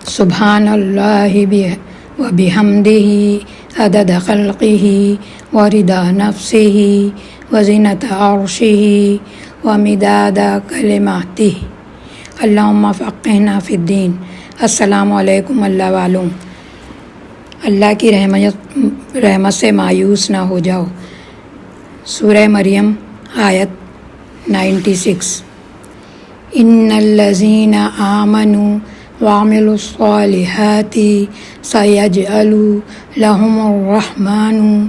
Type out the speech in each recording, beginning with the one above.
سبحان اللہ و بحمدہ عدد خلقہ و رضا نفسہ و زینت عرشہ و مداد کلماتہ۔ اللہم فقہنا فی الدین۔ السلام علیکم اللہ والوں، اللہ کی رحمت سے مایوس نہ ہو جاؤ۔ سورہ مریم آیت 96۔ ان الذین آمنوا وعملوا الصالحات سیجعل لهم الرحمن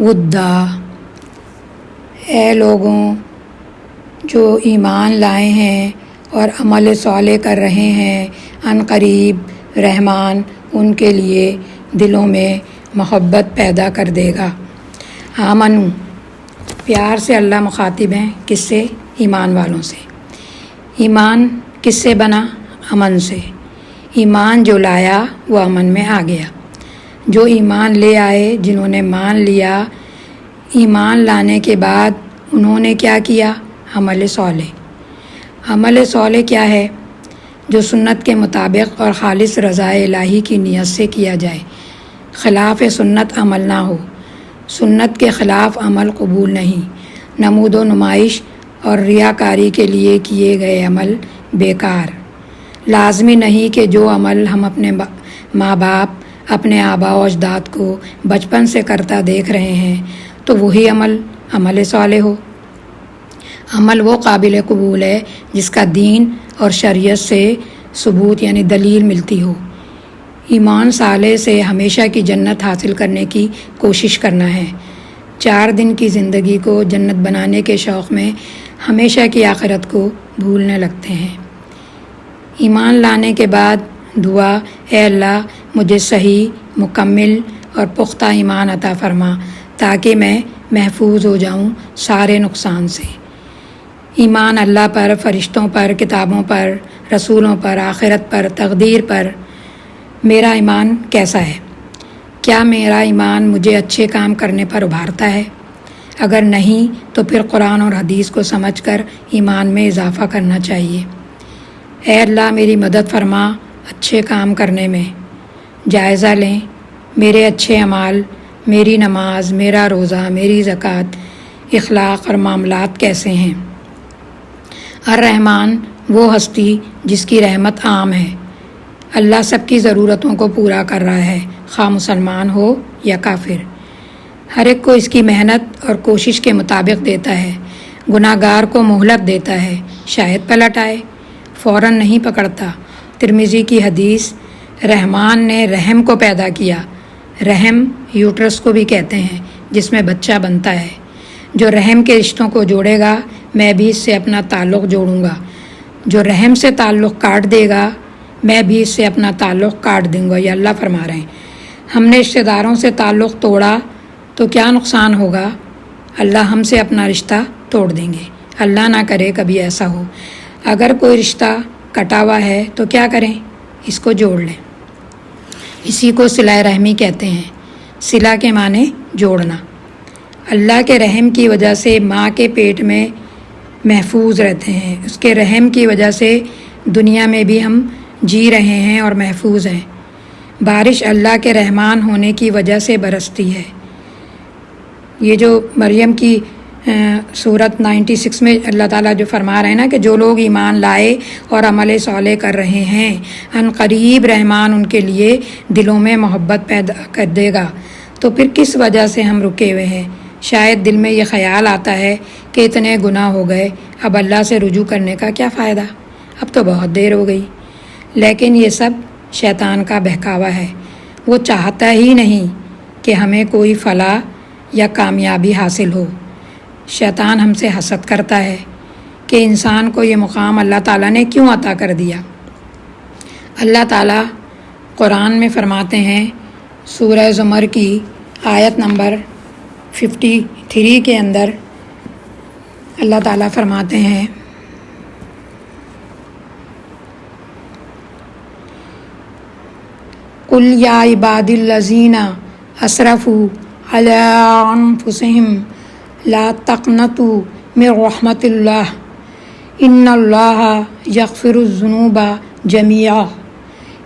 ودا۔ اے لوگوں جو ایمان لائے ہیں اور عمل صالح کر رہے ہیں، ان قریب رحمان ان کے لیے دلوں میں محبت پیدا کر دے گا۔ آمنو، پیار سے اللہ مخاطب ہیں، کس سے؟ ایمان والوں سے۔ ایمان کس سے بنا؟ امن سے۔ ایمان جو لایا وہ امن میں آ گیا۔ جو ایمان لے آئے، جنہوں نے مان لیا، ایمان لانے کے بعد انہوں نے کیا کیا؟ عمل صالح۔ عمل صالح کیا ہے؟ جو سنت کے مطابق اور خالص رضا الہی کی نیت سے کیا جائے، خلاف سنت عمل نہ ہو۔ سنت کے خلاف عمل قبول نہیں۔ نمود و نمائش اور ریاکاری کے لیے کیے گئے عمل بیکار۔ لازمی نہیں کہ جو عمل ہم اپنے ماں باپ، اپنے آباء و اجداد کو بچپن سے کرتا دیکھ رہے ہیں تو وہی عمل صالح ہو۔ عمل وہ قابل قبول ہے جس کا دین اور شریعت سے ثبوت یعنی دلیل ملتی ہو۔ ایمان صالح سے ہمیشہ کی جنت حاصل کرنے کی کوشش کرنا ہے۔ 4 دن کی زندگی کو جنت بنانے کے شوق میں ہمیشہ کی آخرت کو بھولنے لگتے ہیں۔ ایمان لانے کے بعد دعا، اے اللہ مجھے صحیح، مکمل اور پختہ ایمان عطا فرما تاکہ میں محفوظ ہو جاؤں سارے نقصان سے۔ ایمان اللہ پر، فرشتوں پر، کتابوں پر، رسولوں پر، آخرت پر، تقدیر پر۔ میرا ایمان کیسا ہے؟ کیا میرا ایمان مجھے اچھے کام کرنے پر ابھارتا ہے؟ اگر نہیں تو پھر قرآن اور حدیث کو سمجھ کر ایمان میں اضافہ کرنا چاہیے۔ اے اللہ میری مدد فرما اچھے کام کرنے میں۔ جائزہ لیں میرے اچھے اعمال، میری نماز، میرا روزہ، میری زکوٰۃ، اخلاق اور معاملات کیسے ہیں۔ الرحمن وہ ہستی جس کی رحمت عام ہے۔ اللہ سب کی ضرورتوں کو پورا کر رہا ہے، خواہ مسلمان ہو یا کافر۔ ہر ایک کو اس کی محنت اور کوشش کے مطابق دیتا ہے۔ گناہ گار کو مہلت دیتا ہے، شاید پلٹ آئے، فوراً نہیں پکڑتا۔ ترمذی کی حدیث، رحمان نے رحم کو پیدا کیا۔ رحم یوٹرس کو بھی کہتے ہیں، جس میں بچہ بنتا ہے۔ جو رحم کے رشتوں کو جوڑے گا، میں بھی اس سے اپنا تعلق جوڑوں گا۔ جو رحم سے تعلق کاٹ دے گا، میں بھی اس سے اپنا تعلق کاٹ دوں گا، یہ اللہ فرما رہے ہیں۔ ہم نے رشتہ داروں سے تعلق توڑا تو کیا نقصان ہوگا؟ اللہ ہم سے اپنا رشتہ توڑ دیں گے۔ اللہ نہ کرے کبھی ایسا ہو۔ اگر کوئی رشتہ کٹا ہوا ہے تو کیا کریں؟ اس کو جوڑ لیں۔ اسی کو صلہ رحمی کہتے ہیں۔ صلہ کے معنی جوڑنا۔ اللہ کے رحم کی وجہ سے ماں کے پیٹ میں محفوظ رہتے ہیں۔ اس کے رحم کی وجہ سے دنیا میں بھی ہم جی رہے ہیں اور محفوظ ہیں۔ بارش اللہ کے رحمان ہونے کی وجہ سے برستی ہے۔ یہ جو مریم کی سورت 96 میں اللہ تعالیٰ جو فرما رہے ہیں نا کہ جو لوگ ایمان لائے اور عمل صالح کر رہے ہیں، ان قریب رحمان ان کے لیے دلوں میں محبت پیدا کر دے گا۔ تو پھر کس وجہ سے ہم رکے ہوئے ہیں؟ شاید دل میں یہ خیال آتا ہے کہ اتنے گناہ ہو گئے، اب اللہ سے رجوع کرنے کا کیا فائدہ، اب تو بہت دیر ہو گئی۔ لیکن یہ سب شیطان کا بہکاوا ہے۔ وہ چاہتا ہی نہیں کہ ہمیں کوئی فلاح یا کامیابی حاصل ہو۔ شیطان ہم سے حسد کرتا ہے کہ انسان کو یہ مقام اللہ تعالیٰ نے کیوں عطا کر دیا۔ اللہ تعالیٰ قرآن میں فرماتے ہیں، سورہ زمر کی آیت نمبر 53 کے اندر اللہ تعالیٰ فرماتے ہیں، قُلْ يَا عِبَادِي الَّذِينَ أَسْرَفُوا عَلَىٰ أَنفُسِهِمْ لَا تَقْنَطُوا مِن رَحْمَةِ اللَّهِ إِنَّ اللَّهَ يَغْفِرُ الذُّنُوبَ جَمِيعًا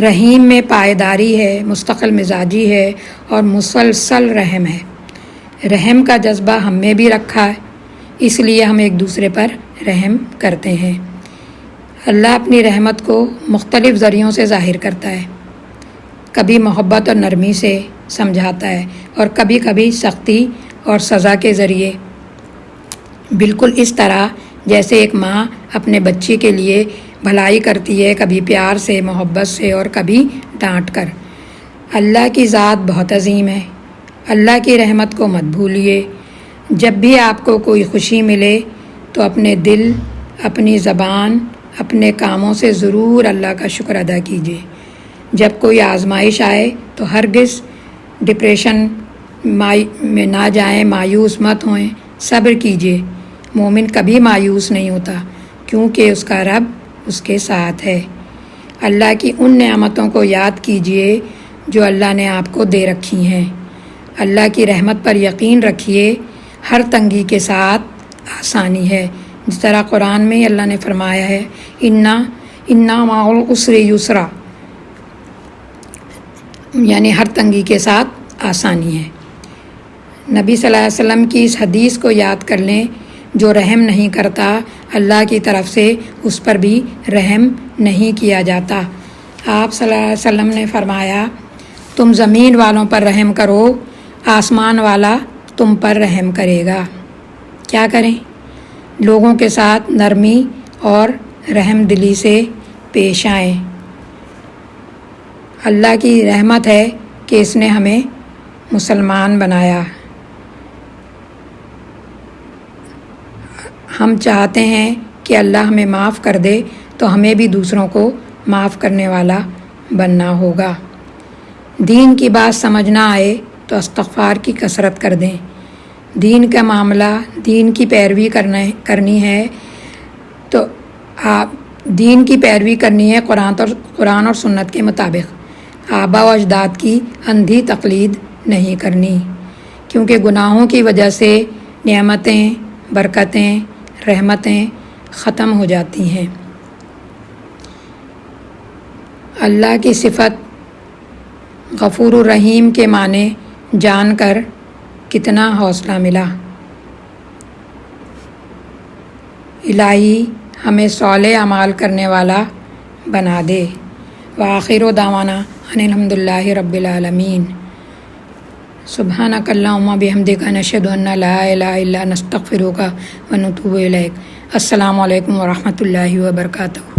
رحیم میں پائیداری ہے، مستقل مزاجی ہے اور مسلسل رحم ہے۔ رحم کا جذبہ ہم میں بھی رکھا ہے، اس لیے ہم ایک دوسرے پر رحم کرتے ہیں۔ اللہ اپنی رحمت کو مختلف ذریعوں سے ظاہر کرتا ہے، کبھی محبت اور نرمی سے سمجھاتا ہے اور کبھی کبھی سختی اور سزا کے ذریعے، بالکل اس طرح جیسے ایک ماں اپنے بچے کے لیے بھلائی کرتی ہے، کبھی پیار سے، محبت سے اور کبھی ڈانٹ کر۔ اللہ کی ذات بہت عظیم ہے، اللہ کی رحمت کو مت بھولیے۔ جب بھی آپ کو کوئی خوشی ملے تو اپنے دل، اپنی زبان، اپنے کاموں سے ضرور اللہ کا شکر ادا کیجیے۔ جب کوئی آزمائش آئے تو ہرگز ڈپریشن میں نہ جائیں، مایوس مت ہوئیں، صبر کیجیے۔ مومن کبھی مایوس نہیں ہوتا کیونکہ اس کا رب اس کے ساتھ ہے۔ اللہ کی ان نعمتوں کو یاد کیجیے جو اللہ نے آپ کو دے رکھی ہیں۔ اللہ کی رحمت پر یقین رکھیے، ہر تنگی کے ساتھ آسانی ہے۔ جس طرح قرآن میں اللہ نے فرمایا ہے اِنَّا مَعَ الْعُسْرِ یسرا، یعنی ہر تنگی کے ساتھ آسانی ہے۔ نبی صلی اللہ علیہ وسلم کی اس حدیث کو یاد کر لیں، جو رحم نہیں کرتا اللہ کی طرف سے اس پر بھی رحم نہیں کیا جاتا۔ آپ صلی اللہ علیہ وسلم نے فرمایا، تم زمین والوں پر رحم کرو، آسمان والا تم پر رحم کرے گا۔ کیا کریں؟ لوگوں کے ساتھ نرمی اور رحم دلی سے پیش آئیں۔ اللہ کی رحمت ہے کہ اس نے ہمیں مسلمان بنایا۔ ہم چاہتے ہیں کہ اللہ ہمیں معاف کر دے تو ہمیں بھی دوسروں کو معاف کرنے والا بننا ہوگا۔ دین کی بات سمجھ نہ آئے تو استغفار کی کثرت کر دیں۔ دین کا معاملہ، دین کی پیروی کرنی ہے تو دین کی پیروی کرنی ہے قرآن اور سنت کے مطابق۔ آبا و اجداد کی اندھی تقلید نہیں کرنی، کیونکہ گناہوں کی وجہ سے نعمتیں، برکتیں، رحمتیں ختم ہو جاتی ہیں۔ اللہ کی صفت غفور الرحیم کے معنی جان کر کتنا حوصلہ ملا۔ الہی ہمیں صالح اعمال کرنے والا بنا دے۔ وآخر دعوانا ان الحمد للہ رب العالمین۔ سبحانک اللہم بحمدک نشہد ان لا الہ الا انت نستغفرک ونتوب الیک۔ السلام علیکم ورحمۃ اللہ وبرکاتہ۔